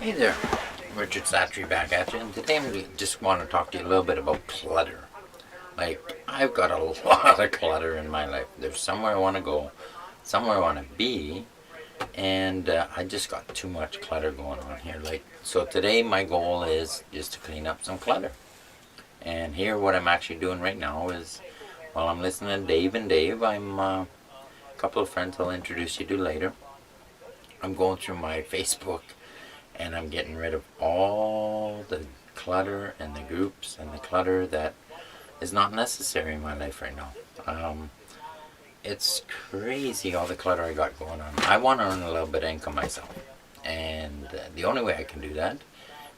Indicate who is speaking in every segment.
Speaker 1: Hey there, Richard Szachury back at you, and today I just want to talk to you a little bit about clutter. Like, I've got a lot of clutter in my life. There's somewhere I want to go, somewhere I want to be, and I just got too much clutter going on here. So today my goal is just to clean up some clutter. And here what I'm actually doing right now is, while I'm listening to Dave and Dave, I'm a couple of friends I'll introduce you to later. I'm going through my Facebook and I'm getting rid of all the clutter and the groups and the clutter that is not necessary in my life right now. It's crazy all the clutter I got going on. I want to earn a little bit of income myself, and the only way I can do that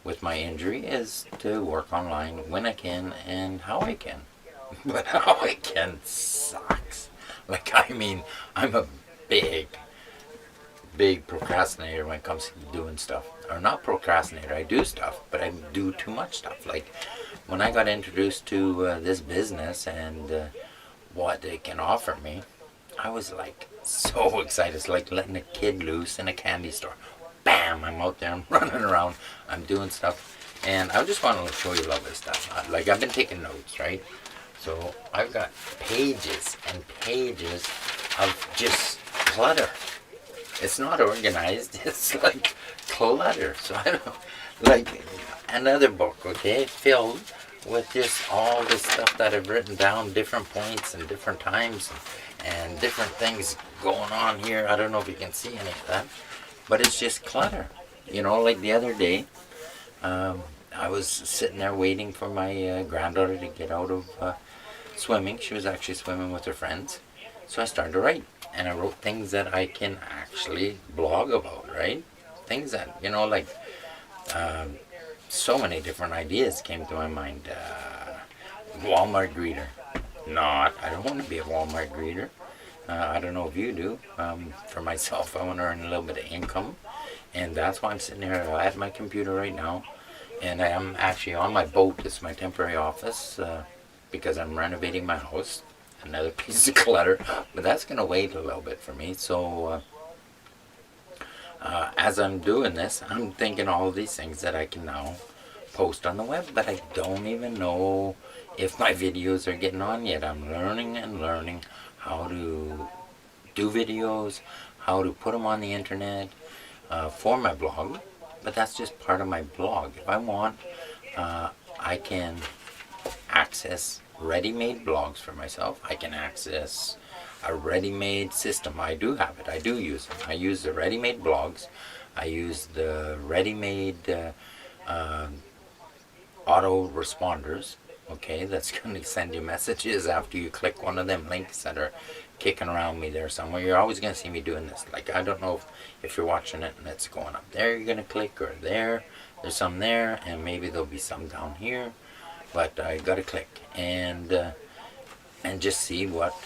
Speaker 1: with my injury is to work online when I can and how I can. But how I can sucks. I'm a big procrastinator when it comes to doing stuff. Or not procrastinator, I do stuff, but I do too much stuff. Like when I got introduced to this business and what it can offer me, I was like so excited. It's like letting a kid loose in a candy store. Bam! I'm out there, I'm running around, I'm doing stuff. And I just want to show you a little bit of stuff. Like I've been taking notes, right? So I've got pages and pages of just clutter. It's not organized, it's like clutter. So I don't, like another book, okay, filled with just all this stuff that I've written down, different points and different times and different things going on here. I don't know if you can see any of that, but it's just clutter. You know, like the other day, I was sitting there waiting for my granddaughter to get out of swimming. She was actually swimming with her friends. So I started to write, and I wrote things that I can actually blog about, right? Things that, so many different ideas came to my mind. Walmart greeter. I don't want to be a Walmart greeter. I don't know if you do. For myself, I want to earn a little bit of income, and that's why I'm sitting here at my computer right now. And I am actually on my boat. It's my temporary office because I'm renovating my house. Another piece of clutter, but that's going to wait a little bit for me. So as I'm doing this, I'm thinking all of these things that I can now post on the web, but I don't even know if my videos are getting on yet. I'm learning and learning how to do videos, how to put them on the internet for my blog, but that's just part of my blog. If I want, I can access ready-made blogs for myself. I can access a ready-made system. I do have it. I do use them. I use the ready-made blogs. I use the ready-made auto responders. Okay, that's going to send you messages after you click one of them links that are kicking around me there somewhere. You're always going to see me doing this. Like, I don't know if you're watching it and it's going up there, you're going to click, or there's some there, and maybe there'll be some down here. But I gotta click and just see what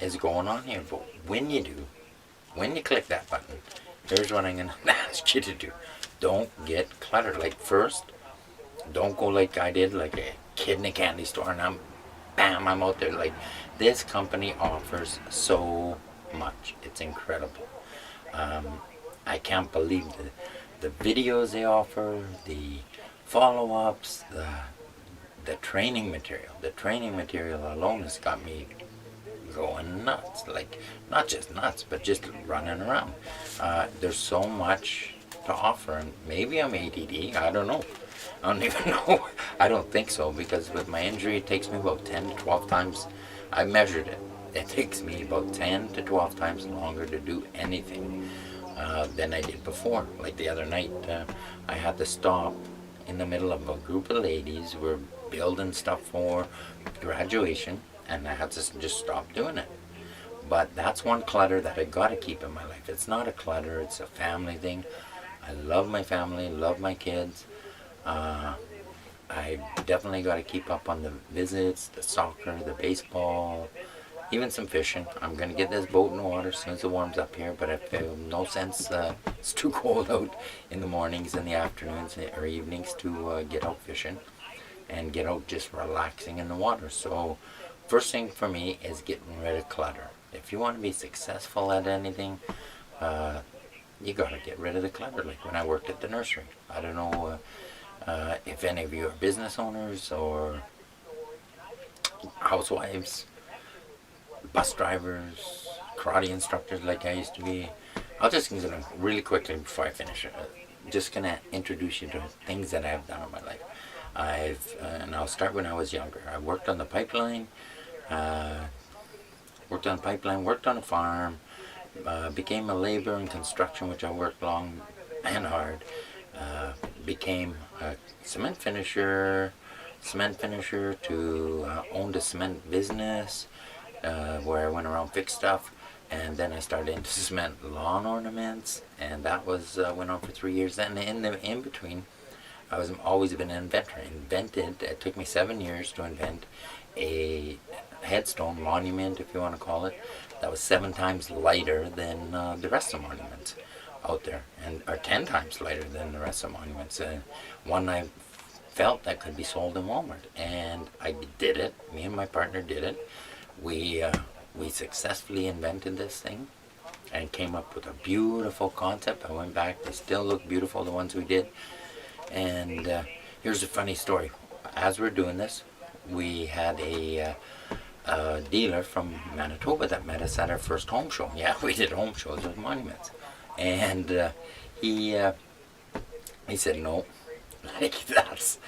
Speaker 1: is going on here. But when you click that button, here's what I'm gonna ask you to do. Don't get cluttered. Like, first, don't go like I did, like a kid in a candy store, and I'm out there. Like, this company offers so much. It's incredible. I can't believe the videos they offer, the follow-ups, the training material. The training material alone has got me going nuts. Like, not just nuts, but just running around. There's so much to offer, and maybe I'm ADD. I don't know. I don't even know. I don't think so, because with my injury, it takes me about 10 to 12 times. I measured it. It takes me about 10 to 12 times longer to do anything than I did before. Like the other night, I had to stop in the middle of a group of ladies who were building stuff for graduation, and I had to just stop doing it. But that's one clutter that I gotta keep in my life. It's not a clutter, it's a family thing. I love my family, love my kids. I definitely gotta keep up on the visits, the soccer, the baseball, even some fishing. I'm gonna get this boat in the water as soon as it warms up here, but I feel no sense, it's too cold out in the mornings and the afternoons or evenings to get out fishing and get out just relaxing in the water. So first thing for me is getting rid of clutter. If you want to be successful at anything, you gotta get rid of the clutter. Like when I worked at the nursery. I don't know if any of you are business owners or housewives, bus drivers, karate instructors like I used to be. I'll just gonna really quickly before I finish it. Just gonna introduce you to things that I've done in my life. And I'll start when I was younger. I worked on the pipeline. Uh, worked on a pipeline. Worked on a farm. Became a laborer in construction, which I worked long and hard. Became a cement finisher. Cement finisher to owned a cement business where I went around fix stuff. And then I started into cement lawn ornaments, and that was went on for 3 years. Then in between, I was always been an inventor. Invented. It took me 7 years to invent a headstone monument, if you want to call it, that was 7 times lighter than the rest of the monuments out there, and or 10 times lighter than the rest of the monuments. One I felt that could be sold in Walmart, and I did it. Me and my partner did it. We successfully invented this thing and came up with a beautiful concept. I went back, they still look beautiful, the ones we did. And here's a funny story. As we're doing this, we had a dealer from Manitoba that met us at our first home show. Yeah, we did home shows with monuments. And he said, no, like that's,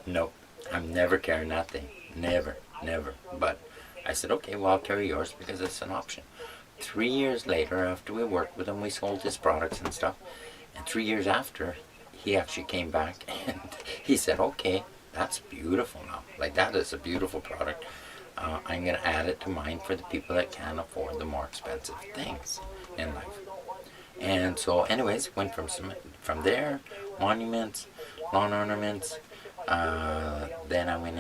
Speaker 1: no, I'm never carrying that thing. Never, never. But I said, okay, well, I'll carry yours because it's an option. 3 years later, after we worked with him, we sold his products and stuff. And 3 years after, he actually came back and he said, okay, that's beautiful now. Like, that is a beautiful product. I'm going to add it to mine for the people that can't afford the more expensive things in life. And so, anyways, went from there, monuments, lawn ornaments. Then I went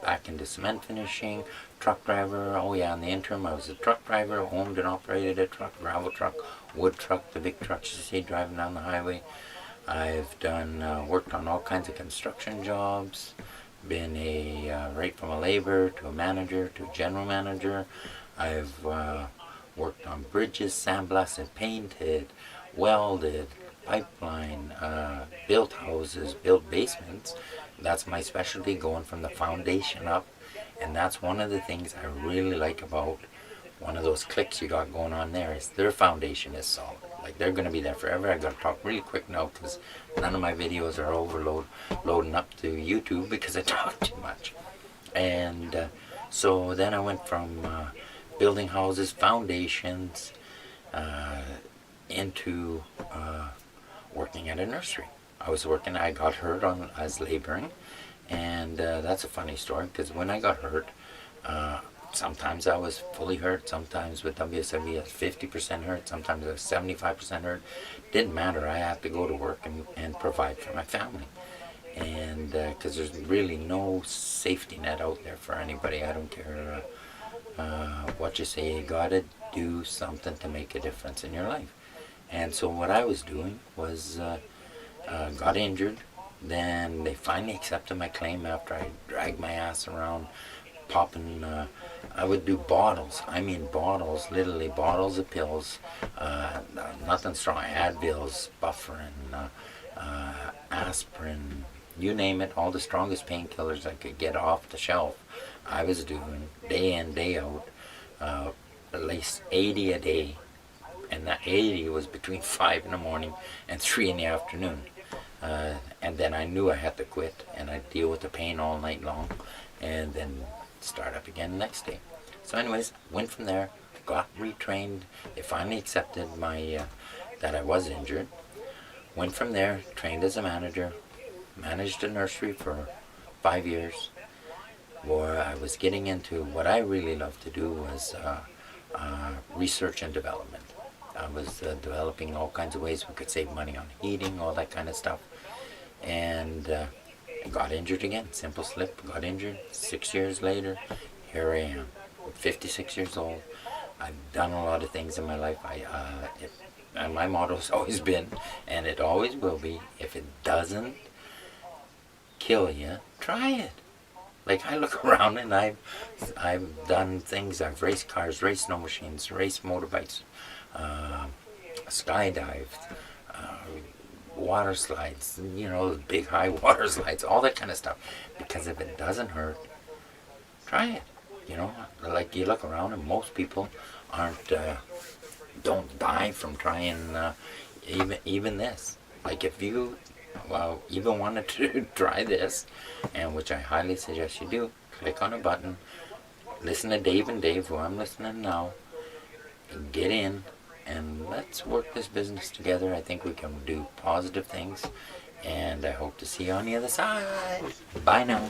Speaker 1: back into cement finishing, truck driver. Oh yeah, in the interim I was a truck driver, owned and operated a truck, gravel truck, wood truck, the big trucks you see driving down the highway. I've done worked on all kinds of construction jobs, been right from a laborer to a manager to a general manager. I've worked on bridges, sandblasted, painted, welded, pipeline, built houses, built basements. That's my specialty, going from the foundation up. And that's one of the things I really like about one of those clicks you got going on there, is their foundation is solid. Like, they're going to be there forever. I got to talk really quick now because none of my videos are loading up to YouTube because I talk too much. And so then I went from building houses, foundations, into working at a nursery. I got hurt as laboring, and that's a funny story because when I got hurt, sometimes I was fully hurt, sometimes with WSW 50% hurt, sometimes I was 75% hurt. Didn't matter, I had to go to work and provide for my family. And because there's really no safety net out there for anybody. I don't care what you say, you gotta do something to make a difference in your life. And so what I was doing was got injured. Then they finally accepted my claim after I dragged my ass around popping. I would do bottles. I mean bottles, literally bottles of pills. Nothing strong. Advils, Bufferin, aspirin, you name it. All the strongest painkillers I could get off the shelf. I was doing day in, day out. At least 80 a day. And that 80 was between 5 in the morning and 3 in the afternoon. And then I knew I had to quit, and I'd deal with the pain all night long, and then start up again the next day. So anyways, went from there, got retrained. They finally accepted that I was injured. Went from there, trained as a manager, managed a nursery for 5 years, where I was getting into what I really loved to do was research and development. I was developing all kinds of ways we could save money on heating, all that kind of stuff. And I got injured again. Simple slip, got injured. 6 years later, here I am. I'm 56 years old. I've done a lot of things in my life. And my motto has always been, and it always will be, if it doesn't kill you, try it. Like, I look around and I've done things. I've raced cars, raced snow machines, raced motorbikes, skydived, water slides, those big high water slides, all that kind of stuff. Because if it doesn't hurt, try it. Like you look around and most people aren't, don't die from trying even this. Like if you even wanted to try this, and which I highly suggest you do, click on a button, listen to Dave and Dave, who I'm listening now, and get in, and let's work this business together. I think we can do positive things, and I hope to see you on the other side. Bye now.